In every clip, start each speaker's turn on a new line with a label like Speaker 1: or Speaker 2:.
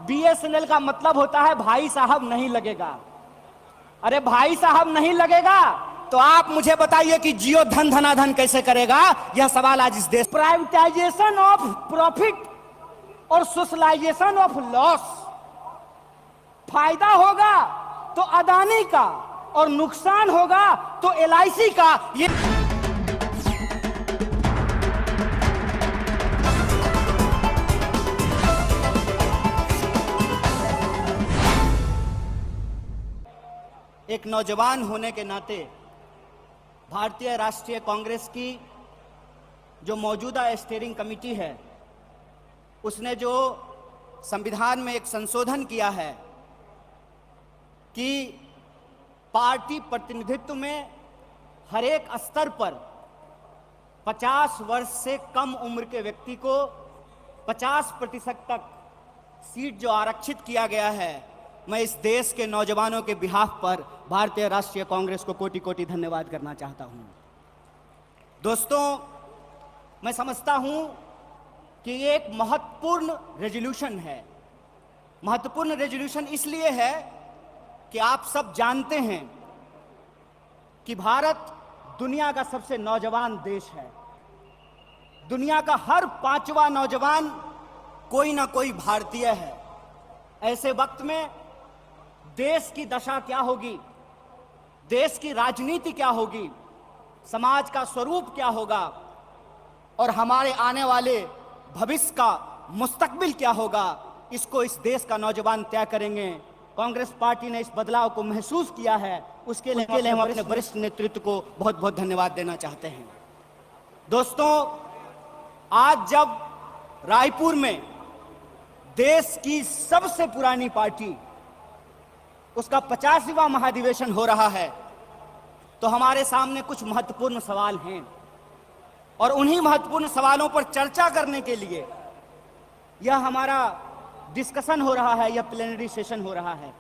Speaker 1: BSNL का मतलब होता है भाई साहब नहीं लगेगा। अरे भाई साहब नहीं लगेगा तो आप मुझे बताइए कि जियो धन धनाधन कैसे करेगा? यह सवाल आज इस देश। प्राइवेटाइजेशन ऑफ प्रॉफिट और सोशलाइजेशन ऑफ लॉस। फायदा होगा तो अदानी का और नुकसान होगा तो एलआईसी का। ये एक नौजवान होने के नाते भारतीय राष्ट्रीय कांग्रेस की जो मौजूदा स्टीयरिंग कमेटी है उसने जो संविधान में एक संशोधन किया है कि पार्टी प्रतिनिधित्व में हर एक स्तर पर 50 वर्ष से कम उम्र के व्यक्ति को 50% तक सीट जो आरक्षित किया गया है, मैं इस देश के नौजवानों के बिहाफ पर भारतीय राष्ट्रीय कांग्रेस को कोटि कोटि धन्यवाद करना चाहता हूं। दोस्तों, मैं समझता हूं कि ये एक महत्वपूर्ण रेजोल्यूशन है। महत्वपूर्ण रेजोल्यूशन इसलिए है कि आप सब जानते हैं कि भारत दुनिया का सबसे नौजवान देश है। दुनिया का हर 5वां नौजवान कोई ना कोई भारतीय है। ऐसे वक्त में देश की दशा क्या होगी, देश की राजनीति क्या होगी, समाज का स्वरूप क्या होगा और हमारे आने वाले भविष्य का मुस्तकबिल क्या होगा, इसको इस देश का नौजवान तय करेंगे। कांग्रेस पार्टी ने इस बदलाव को महसूस किया है, उसके लिए हम अपने वरिष्ठ नेतृत्व को बहुत बहुत धन्यवाद देना चाहते हैं। दोस्तों, आज जब रायपुर में देश की सबसे पुरानी पार्टी उसका 50वां महाधिवेशन हो रहा है तो हमारे सामने कुछ महत्वपूर्ण सवाल हैं और उन्हीं महत्वपूर्ण सवालों पर चर्चा करने के लिए यह हमारा डिस्कशन हो रहा है, यह प्लेनरी सेशन हो रहा है।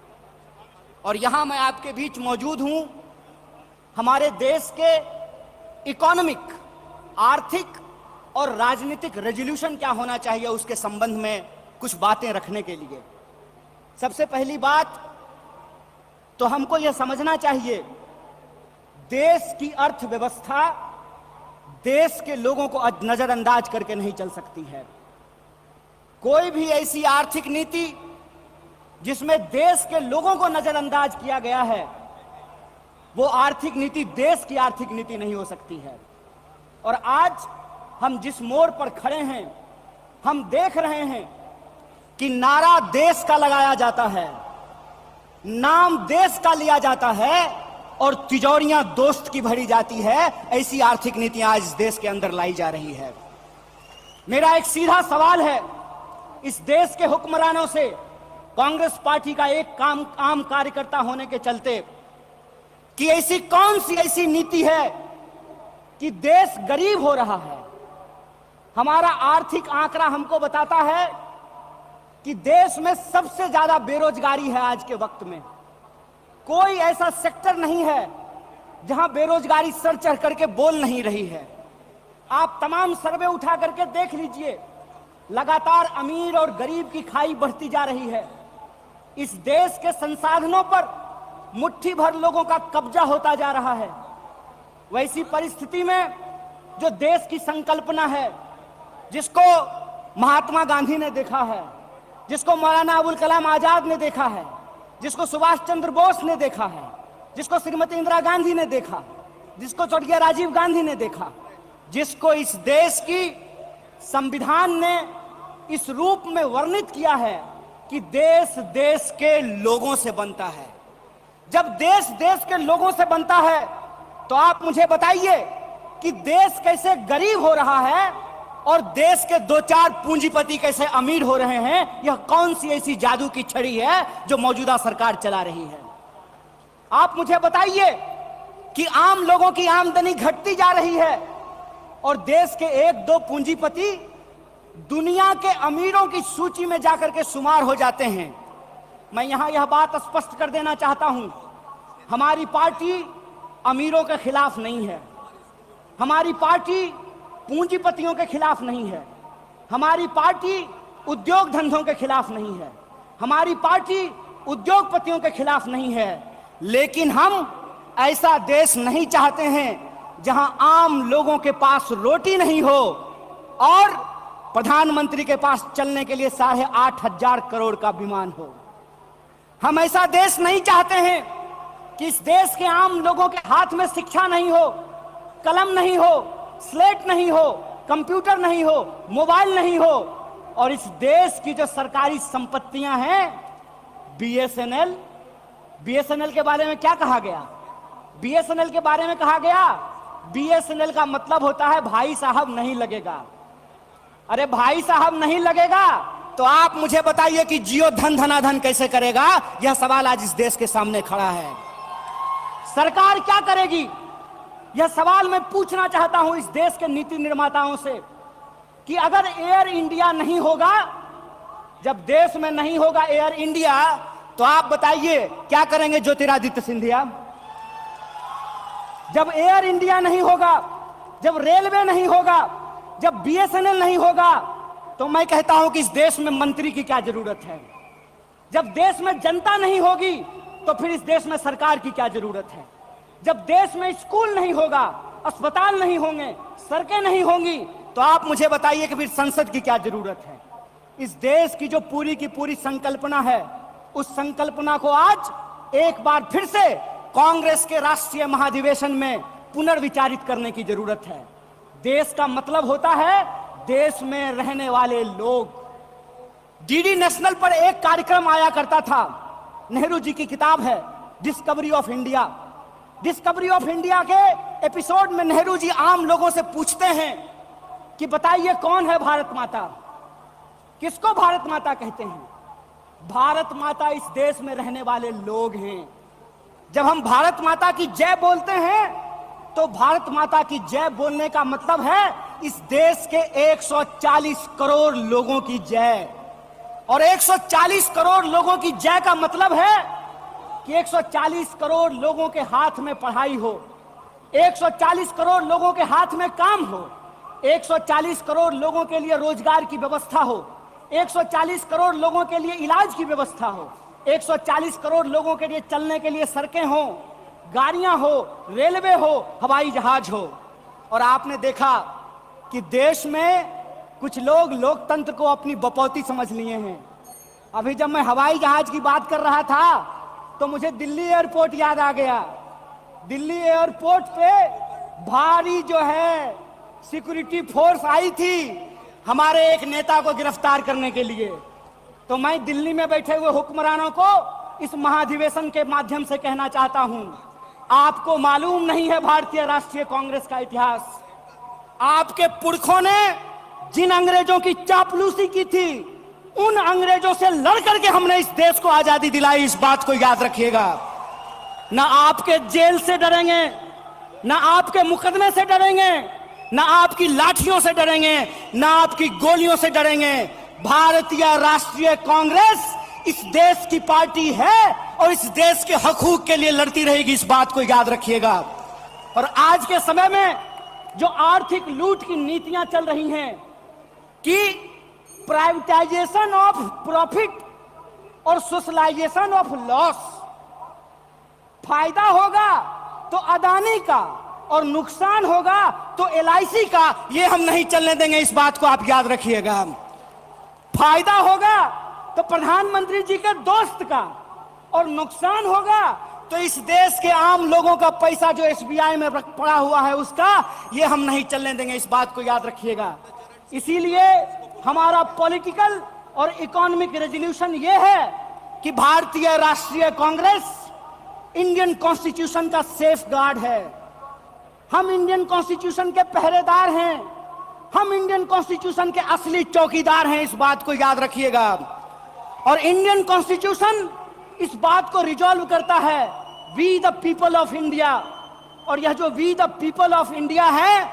Speaker 1: और यहां मैं आपके बीच मौजूद हूं हमारे देश के इकोनॉमिक, आर्थिक और राजनीतिक रेजोल्यूशन क्या होना चाहिए उसके संबंध में कुछ बातें रखने के लिए। सबसे पहली बात तो हमको यह समझना चाहिए, देश की अर्थव्यवस्था देश के लोगों को नजरअंदाज करके नहीं चल सकती है। कोई भी ऐसी आर्थिक नीति जिसमें देश के लोगों को नजरअंदाज किया गया है, वो आर्थिक नीति देश की आर्थिक नीति नहीं हो सकती है। और आज हम जिस मोड़ पर खड़े हैं, हम देख रहे हैं कि नारा देश का लगाया जाता है, नाम देश का लिया जाता है और तिजोरियां दोस्त की भरी जाती है। ऐसी आर्थिक नीतियां आज इस देश के अंदर लाई जा रही है। मेरा एक सीधा सवाल है इस देश के हुक्मरानों से, कांग्रेस पार्टी का एक आम कार्यकर्ता होने के चलते, कि ऐसी कौन सी ऐसी नीति है कि देश गरीब हो रहा है। हमारा आर्थिक आंकड़ा हमको बताता है कि देश में सबसे ज्यादा बेरोजगारी है आज के वक्त में। कोई ऐसा सेक्टर नहीं है जहां बेरोजगारी सर चढ़ करके बोल नहीं रही है। आप तमाम सर्वे उठा करके देख लीजिए, लगातार अमीर और गरीब की खाई बढ़ती जा रही है। इस देश के संसाधनों पर मुट्ठी भर लोगों का कब्जा होता जा रहा है। वैसी परिस्थिति में जो देश की संकल्पना है, जिसको महात्मा गांधी ने देखा है, जिसको मौलाना अबुल कलाम आजाद ने देखा है, जिसको सुभाष चंद्र बोस ने देखा है, जिसको श्रीमती इंदिरा गांधी ने देखा, जिसको स्वर्गीय राजीव गांधी ने देखा, जिसको इस देश की संविधान ने इस रूप में वर्णित किया है कि देश देश के लोगों से बनता है। जब देश देश के लोगों से बनता है तो आप मुझे बताइए कि देश कैसे गरीब हो रहा है और देश के 2-4 पूंजीपति कैसे अमीर हो रहे हैं। यह कौन सी ऐसी जादू की छड़ी है जो मौजूदा सरकार चला रही है? आप मुझे बताइए कि आम लोगों की आमदनी घटती जा रही है और देश के 1-2 पूंजीपति दुनिया के अमीरों की सूची में जाकर के शुमार हो जाते हैं। मैं यहां यह बात स्पष्ट कर देना चाहता हूं, हमारी पार्टी अमीरों के खिलाफ नहीं है, हमारी पार्टी पूंजीपतियों के खिलाफ नहीं है, हमारी पार्टी उद्योग धंधों के खिलाफ नहीं है, हमारी पार्टी उद्योगपतियों के खिलाफ नहीं है, लेकिन हम ऐसा देश नहीं चाहते हैं जहां आम लोगों के पास रोटी नहीं हो और प्रधानमंत्री के पास चलने के लिए 8,500 करोड़ का विमान हो। हम ऐसा देश नहीं चाहते हैं कि इस देश के आम लोगों के हाथ में शिक्षा नहीं हो, कलम नहीं हो, स्लेट नहीं हो, कंप्यूटर नहीं हो, मोबाइल नहीं हो, और इस देश की जो सरकारी संपत्तियां हैं, बीएसएनएल के बारे में क्या कहा गया? बीएसएनएल के बारे में कहा गया बीएसएनएल का मतलब होता है भाई साहब नहीं लगेगा। अरे भाई साहब नहीं लगेगा तो आप मुझे बताइए कि जियो धन धनाधन कैसे करेगा? यह सवाल आज इस देश के सामने खड़ा है। सरकार क्या करेगी? यह सवाल मैं पूछना चाहता हूं इस देश के नीति निर्माताओं से कि अगर एयर इंडिया नहीं होगा, जब देश में नहीं होगा एयर इंडिया, तो आप बताइए क्या करेंगे ज्योतिरादित्य सिंधिया? जब एयर इंडिया नहीं होगा, जब रेलवे नहीं होगा, जब बीएसएनएल नहीं होगा, तो मैं कहता हूं कि इस देश में मंत्री की क्या जरूरत है? जब देश में जनता नहीं होगी तो फिर इस देश में सरकार की क्या जरूरत है? जब देश में स्कूल नहीं होगा, अस्पताल नहीं होंगे, सड़कें नहीं होंगी, तो आप मुझे बताइए कि फिर संसद की क्या जरूरत है? इस देश की जो पूरी की पूरी संकल्पना है, उस संकल्पना को आज एक बार फिर से कांग्रेस के राष्ट्रीय महाधिवेशन में पुनर्विचारित करने की जरूरत है। देश का मतलब होता है देश में रहने वाले लोग। डीडी नेशनल पर एक कार्यक्रम आया करता था, नेहरू जी की किताब है discovery of India. Discovery of India के एपिसोड में नेहरू जी आम लोगों से पूछते हैं कि बताइए कौन है भारत माता? किसको भारत माता कहते हैं? भारत माता इस देश में रहने वाले लोग हैं। जब हम भारत माता की जय बोलते हैं तो भारत माता की जय बोलने का मतलब है इस देश के 140 करोड़ लोगों की जय। और 140 करोड़ लोगों की जय का मतलब है कि 140 करोड़ लोगों के हाथ में पढ़ाई हो, 140 करोड़ लोगों के हाथ में काम हो, 140 करोड़ लोगों के लिए रोजगार की व्यवस्था हो, 140 करोड़ लोगों के लिए इलाज की व्यवस्था हो, 140 करोड़ लोगों के लिए चलने के लिए सड़कें हो, गाड़ियां हो, रेलवे हो, हवाई जहाज हो। और आपने देखा कि देश में कुछ लोग लोकतंत्र को अपनी बपौती समझ लिए हैं। अभी जब मैं हवाई जहाज की बात कर रहा था तो मुझे दिल्ली एयरपोर्ट याद आ गया। दिल्ली एयरपोर्ट पे भारी जो है सिक्योरिटी फोर्स आई थी हमारे एक नेता को गिरफ्तार करने के लिए। तो मैं दिल्ली में बैठे हुए हुक्मरानों को इस महाधिवेशन के माध्यम से कहना चाहता हूं, आपको मालूम नहीं है भारतीय राष्ट्रीय कांग्रेस का इतिहास। आपके पुरखों ने जिन अंग्रेजों की चापलूसी की थी, उन अंग्रेजों से लड़ करके हमने इस देश को आजादी दिलाई। इस बात को याद रखिएगा। ना आपके जेल से डरेंगे, ना आपके मुकदमे से डरेंगे, ना आपकी लाठियों से डरेंगे, ना आपकी गोलियों से डरेंगे। भारतीय राष्ट्रीय कांग्रेस इस देश की पार्टी है और इस देश के हकूक के लिए लड़ती रहेगी। इस बात को याद रखिएगा। और आज के समय में जो आर्थिक लूट की नीतियां चल रही हैं कि प्राइवेटाइजेशन ऑफ प्रॉफिट और सोशलाइजेशन ऑफ लॉस, फायदा होगा तो अदानी का और नुकसान होगा तो एलआईसी का, ये हम नहीं चलने देंगे। इस बात को आप याद रखिएगा। फायदा होगा तो प्रधानमंत्री जी के दोस्त का और नुकसान होगा तो इस देश के आम लोगों का पैसा जो एसबीआई में पड़ा हुआ है उसका, ये हम नहीं चलने देंगे। इस बात को याद रखिएगा। इसीलिए हमारा पॉलिटिकल और इकोनॉमिक रेजोल्यूशन ये है कि भारतीय राष्ट्रीय कांग्रेस इंडियन कॉन्स्टिट्यूशन का सेफ गार्ड है। हम इंडियन कॉन्स्टिट्यूशन के पहरेदार हैं, हम इंडियन कॉन्स्टिट्यूशन के असली चौकीदार हैं। इस बात को याद रखिएगा। और इंडियन कॉन्स्टिट्यूशन इस बात को रिजॉल्व करता है, we the people of India. और यह जो we the people of India है,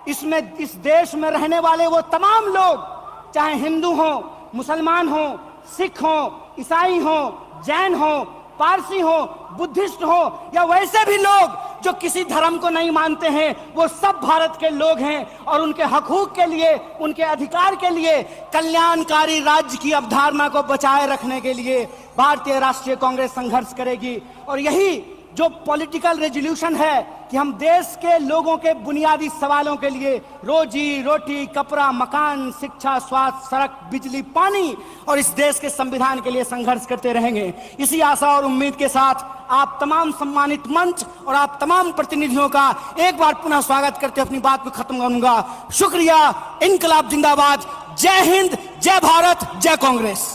Speaker 1: इसमें इस देश में रहने वाले वो तमाम लोग, चाहे हिंदू हो, मुसलमान हो, सिख हो, ईसाई हो, जैन हो, पारसी हो, बुद्धिस्ट हो, या वैसे भी लोग जो किसी धर्म को नहीं मानते हैं, वो सब भारत के लोग हैं और उनके हकूक के लिए, उनके अधिकार के लिए, कल्याणकारी राज्य की अवधारणा को बचाए रखने के लिए भारतीय राष्ट्रीय कांग्रेस संघर्ष करेगी। और यही जो पॉलिटिकल रेजोल्यूशन है कि हम देश के लोगों के बुनियादी सवालों के लिए रोजी रोटी, कपड़ा, मकान, शिक्षा, स्वास्थ्य, सड़क, बिजली, पानी और इस देश के संविधान के लिए संघर्ष करते रहेंगे। इसी आशा और उम्मीद के साथ आप तमाम सम्मानित मंच और आप तमाम प्रतिनिधियों का एक बार पुनः स्वागत करते अपनी बात को खत्म करूंगा। शुक्रिया। इनकलाब जिंदाबाद। जय हिंद, जय भारत, जय कांग्रेस।